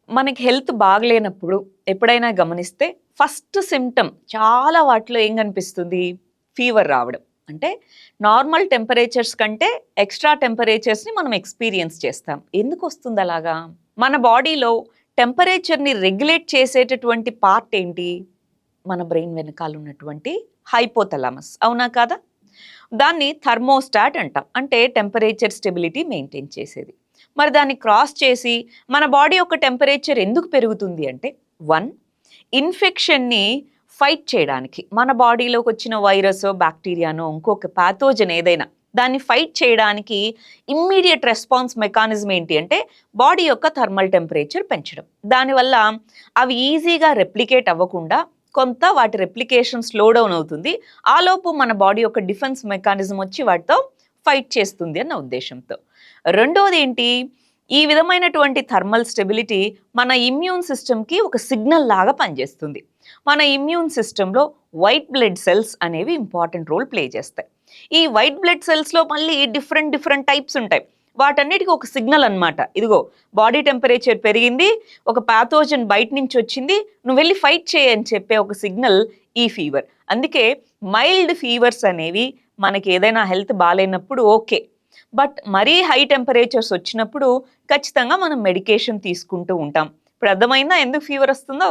మనకి హెల్త్ బాగలేనప్పుడు ఎప్పుడైనా గమనిస్తే ఫస్ట్ సిమ్టమ్ చాలా వాటిలో ఏం కనిపిస్తుంది? ఫీవర్ రావడం. అంటే నార్మల్ టెంపరేచర్స్ కంటే ఎక్స్‌ట్రా టెంపరేచర్స్‌ని మనం ఎక్స్‌పీరియన్స్ చేస్తాం. ఎందుకొస్తుంది అలాగా? మన బాడీలో టెంపరేచర్‌ని రెగ్యులేట్ చేసేటటువంటి పార్ట్ ఏంటి? మన బ్రెయిన్ వెనకాల ఉన్నటువంటి హైపోథలామస్. అవునా కాదా? దాన్ని థర్మోస్టాట్ అంటాం. అంటే టెంపరేచర్ స్టెబిలిటీ మెయింటైన్ చేసేది. మరి దాన్ని క్రాస్ చేసి మన బాడీ యొక్క టెంపరేచర్ ఎందుకు పెరుగుతుంది అంటే 1 ఇన్ఫెక్షన్‌ని ఫైట్ చేయడానికి. మన బాడీలోకి వచ్చిన వైరసో, బాక్టీరియానో, ఇంకొక పాథోజన్ ఏదైనా దాన్ని ఫైట్ చేయడానికి ఇమ్మీడియేట్ రెస్పాన్స్ మెకానిజం ఏంటి అంటే బాడీ యొక్క థర్మల్ టెంపరేచర్ పెంచడం. దానివల్ల అవి ఈజీగా రెప్లికేట్ అవ్వకుండా కొంత వాటి రెప్లికేషన్ స్లో డౌన్ అవుతుంది. ఆలోపు మన బాడీ యొక్క డిఫెన్స్ మెకానిజం వచ్చి వాటితో ఫైట్ చేస్తుంది అన్న ఉద్దేశంతో. రెండోది ఏంటి? ఈ విధమైనటువంటి థర్మల్ స్టెబిలిటీ మన ఇమ్యూన్ సిస్టమ్‌కి ఒక సిగ్నల్ లాగా పనిచేస్తుంది. మన ఇమ్యూన్ సిస్టమ్‌లో వైట్ బ్లడ్ సెల్స్ అనేవి ఇంపార్టెంట్ రోల్ ప్లే చేస్తాయి. ఈ వైట్ బ్లడ్ సెల్స్‌లో మళ్ళీ డిఫరెంట్ టైప్స్ ఉంటాయి. వాటన్నిటికి ఒక సిగ్నల్ అన్నమాట. ఇదిగో బాడీ టెంపరేచర్ పెరిగింది, ఒక పాథోజన్ బయట నుంచి వచ్చింది, నువ్వు వెళ్ళి ఫైట్ చేయి అని చెప్పే ఒక సిగ్నల్ ఈ ఫీవర్. అందుకే మైల్డ్ ఫీవర్స్ అనేవి మనకి ఏదైనా హెల్త్ బాలేనప్పుడు ఓకే. బట్ మరీ హై టెంపరేచర్స్ వచ్చినప్పుడు ఖచ్చితంగా మనం మెడికేషన్ తీసుకుంటూ ఉంటాం. ఇప్పుడు అర్థమైందా ఎందుకు ఫీవర్ వస్తుందో?